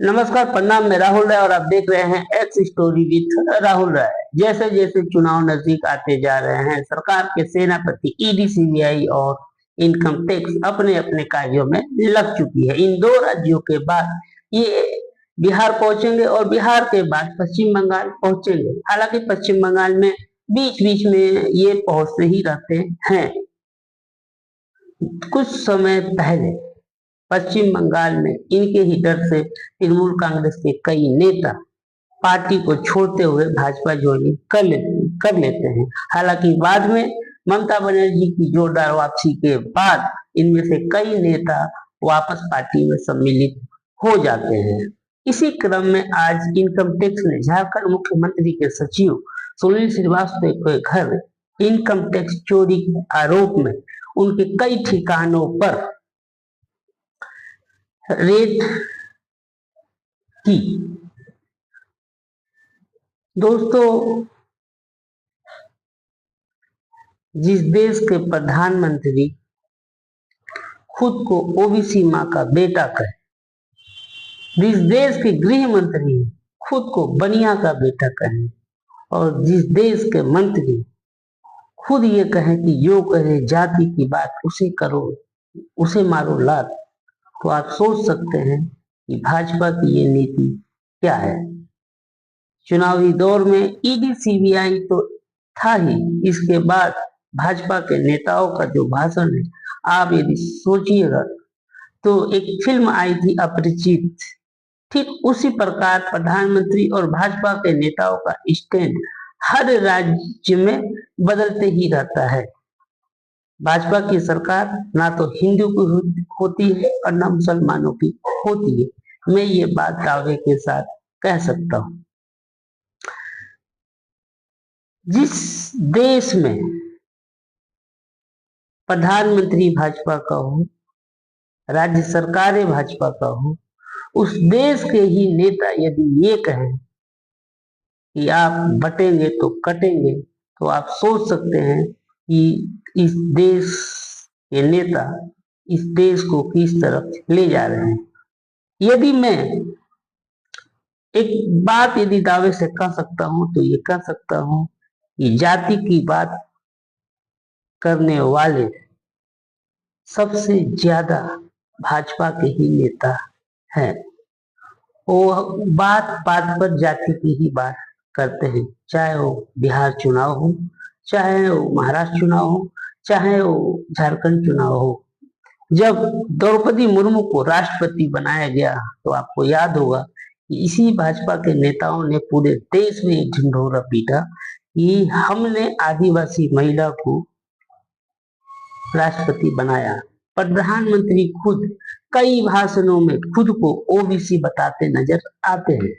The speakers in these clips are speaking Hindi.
नमस्कार, प्रणाम। मैं राहुल राय और आप देख रहे हैं एक्स स्टोरी विथ राहुल राय। जैसे जैसे चुनाव नजदीक आते जा रहे हैं, सरकार के सेनापति ईडी, सीबीआई और इनकम टैक्स अपने अपने कार्यों में लग चुकी है। इन दो राज्यों के बाद ये बिहार पहुंचेंगे और बिहार के बाद पश्चिम बंगाल पहुंचेंगे। हालांकि पश्चिम बंगाल में बीच बीच में ये पहुंचते ही रहते हैं। कुछ समय पहले पश्चिम बंगाल में इनके ही डर से तृणमूल कांग्रेस के कई नेता पार्टी को छोड़ते हुए भाजपा ज्वाइनिंग कर लेते हैं। हालांकि बाद में ममता बनर्जी की जोरदार वापसी के बाद इनमें से कई नेता वापस पार्टी में सम्मिलित हो जाते हैं। इसी क्रम में आज इनकम टैक्स ने झारखंड मुख्यमंत्री के सचिव सुनील श्रीवास्तव के घर इनकम टैक्स चोरी के आरोप में उनके कई ठिकानों पर रेड की। दोस्तों, जिस देश के प्रधानमंत्री खुद को ओबीसी माँ का बेटा कहे, जिस देश के गृह मंत्री खुद को बनिया का बेटा कहे और जिस देश के मंत्री खुद ये कहे कि जो कहे जाति की बात उसे करो, उसे मारो लात, तो आप सोच सकते हैं कि भाजपा की ये नीति क्या है। चुनावी दौर में ईडी, सीबीआई तो था ही, इसके बाद भाजपा के नेताओं का जो भाषण है, आप यदि सोचिएगा तो एक फिल्म आई थी अपरिचित, ठीक उसी प्रकार प्रधानमंत्री और भाजपा के नेताओं का स्टैंड हर राज्य में बदलते ही रहता है। भाजपा की सरकार ना तो हिंदू की होती है और ना मुसलमानों की होती है। मैं ये बात दावे के साथ कह सकता हूं। जिस देश में प्रधानमंत्री भाजपा का हो, राज्य सरकारें भाजपा का हो, उस देश के ही नेता यदि ये कहें कि आप बटेंगे तो कटेंगे, तो आप सोच सकते हैं कि इस देश के नेता इस देश को किस तरफ ले जा रहे हैं। यदि मैं एक बात यदि दावे से कह सकता हूं तो ये कह सकता हूं कि जाति की बात करने वाले सबसे ज्यादा भाजपा के ही नेता हैं। वो बात बात पर जाति की ही बात करते हैं, चाहे वो बिहार चुनाव हो, चाहे वो महाराष्ट्र चुनाव हो, चाहे वो झारखंड चुनाव हो। जब द्रौपदी मुर्मू को राष्ट्रपति बनाया गया तो आपको याद होगा कि इसी भाजपा के नेताओं ने पूरे देश में ढिंढोरा पीटा कि हमने आदिवासी महिला को राष्ट्रपति बनाया। प्रधानमंत्री खुद कई भाषणों में खुद को ओबीसी बताते नजर आते हैं।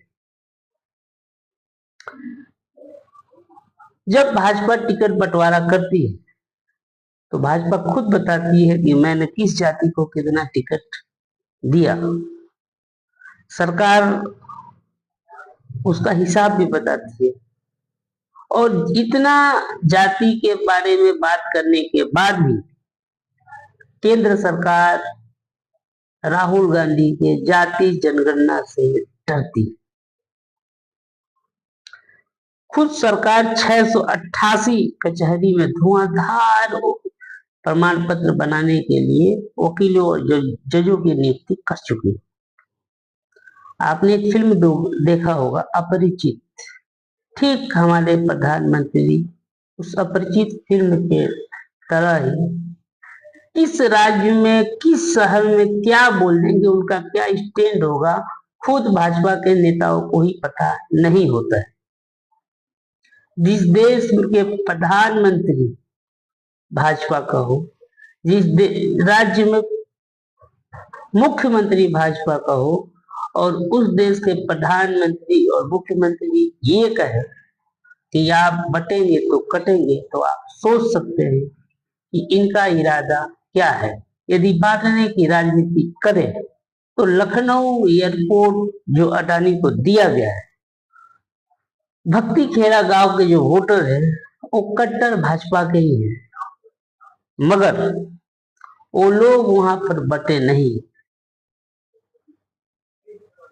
जब भाजपा टिकट बंटवारा करती है तो भाजपा खुद बताती है कि मैंने किस जाति को कितना टिकट दिया। सरकार उसका हिसाब भी बताती है। और इतना जाति के बारे में बात करने के बाद भी केंद्र सरकार राहुल गांधी के जाति जनगणना से डरती। खुद सरकार 688 कचहरी में धुआंधार प्रमाण पत्र बनाने के लिए वकीलों और जजों की नियुक्ति कर चुकी है। आपने एक फिल्म देखा होगा अपरिचित, ठीक हमारे प्रधानमंत्री उस अपरिचित फिल्म के तरह ही इस राज्य में किस शहर में क्या बोलेंगे, उनका क्या स्टैंड होगा, खुद भाजपा के नेताओं को ही पता नहीं होता है। जिस देश के प्रधानमंत्री भाजपा का हो, जिस राज्य में मुख्यमंत्री भाजपा का हो और उस देश के प्रधानमंत्री और मुख्यमंत्री ये कहे कि आप बटेंगे तो कटेंगे, तो आप सोच सकते हैं कि इनका इरादा क्या है। यदि बांटने की राजनीति करे तो लखनऊ एयरपोर्ट जो अडानी को दिया गया है, भक्ति खेड़ा गांव के जो वोटर है वो कट्टर भाजपा के ही है, मगर वो लोग वहां पर बटे नहीं।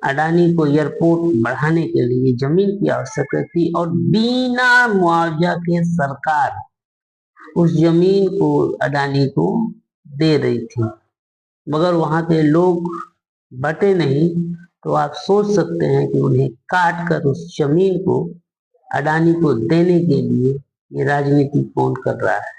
अडानी को एयरपोर्ट बढ़ाने के लिए जमीन की आवश्यकता थी और बिना मुआवजा के सरकार उस जमीन को अडानी को दे रही थी, मगर वहां के लोग बटे नहीं। तो आप सोच सकते हैं कि उन्हें काट कर उस जमीन को अडानी को देने के लिए ये राजनीति कौन कर रहा है।